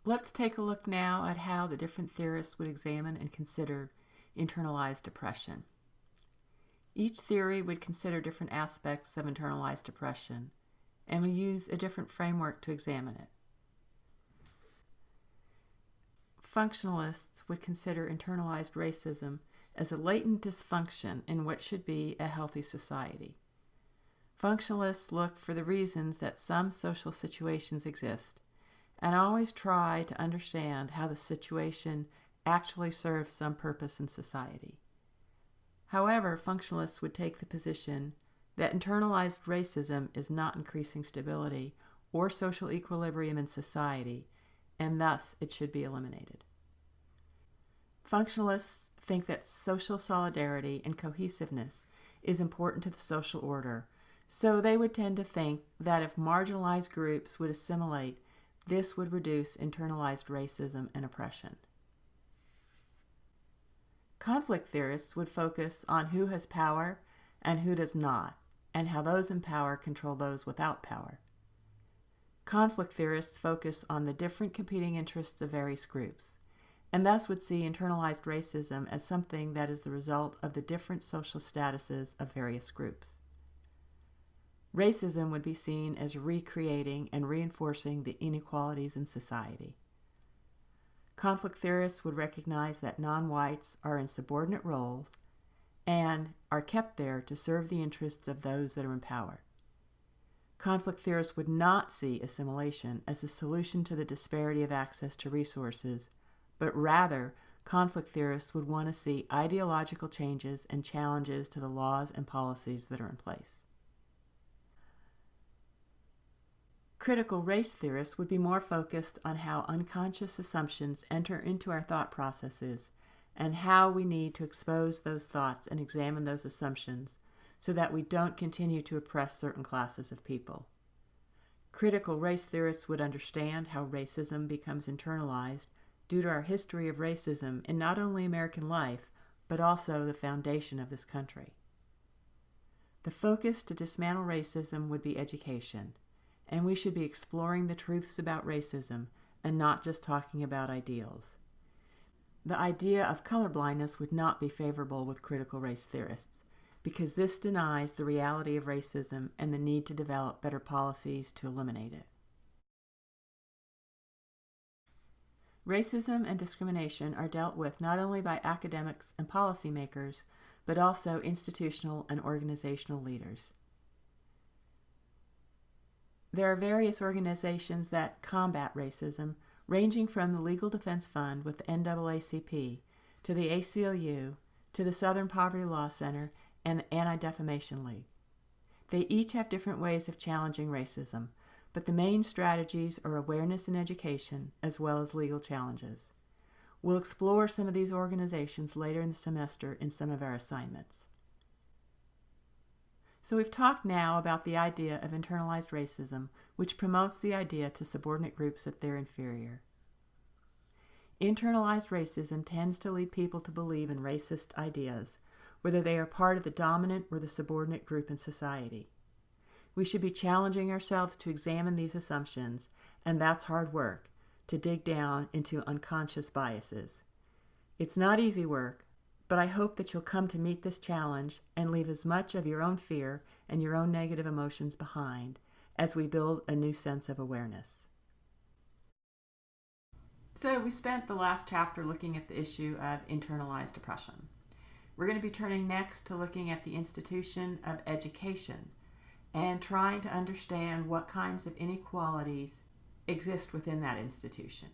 Let's take a look now at how the different theorists would examine and consider internalized oppression. Each theory would consider different aspects of internalized oppression, and we use a different framework to examine it. Functionalists would consider internalized racism as a latent dysfunction in what should be a healthy society. Functionalists look for the reasons that some social situations exist and always try to understand how the situation actually serves some purpose in society. However, functionalists would take the position that internalized racism is not increasing stability or social equilibrium in society, and thus it should be eliminated. Functionalists think that social solidarity and cohesiveness is important to the social order, so they would tend to think that if marginalized groups would assimilate, this would reduce internalized racism and oppression. Conflict theorists would focus on who has power and who does not, and how those in power control those without power. Conflict theorists focus on the different competing interests of various groups, and thus would see internalized racism as something that is the result of the different social statuses of various groups. Racism would be seen as recreating and reinforcing the inequalities in society. Conflict theorists would recognize that non-whites are in subordinate roles and are kept there to serve the interests of those that are in power. Conflict theorists would not see assimilation as a solution to the disparity of access to resources, but rather, conflict theorists would want to see ideological changes and challenges to the laws and policies that are in place. Critical race theorists would be more focused on how unconscious assumptions enter into our thought processes and how we need to expose those thoughts and examine those assumptions so that we don't continue to oppress certain classes of people. Critical race theorists would understand how racism becomes internalized due to our history of racism in not only American life, but also the foundation of this country. The focus to dismantle racism would be education, and we should be exploring the truths about racism and not just talking about ideals. The idea of colorblindness would not be favorable with critical race theorists, because this denies the reality of racism and the need to develop better policies to eliminate it. Racism and discrimination are dealt with not only by academics and policymakers, but also institutional and organizational leaders. There are various organizations that combat racism, ranging from the Legal Defense Fund with the NAACP, to the ACLU, to the Southern Poverty Law Center, and the Anti-Defamation League. They each have different ways of challenging racism, but the main strategies are awareness and education, as well as legal challenges. We'll explore some of these organizations later in the semester in some of our assignments. So we've talked now about the idea of internalized racism, which promotes the idea to subordinate groups that they're inferior. Internalized racism tends to lead people to believe in racist ideas, whether they are part of the dominant or the subordinate group in society. We should be challenging ourselves to examine these assumptions, and that's hard work, to dig down into unconscious biases. It's not easy work, but I hope that you'll come to meet this challenge and leave as much of your own fear and your own negative emotions behind as we build a new sense of awareness. So we spent the last chapter looking at the issue of internalized oppression. We're going to be turning next to looking at the institution of education and trying to understand what kinds of inequalities exist within that institution.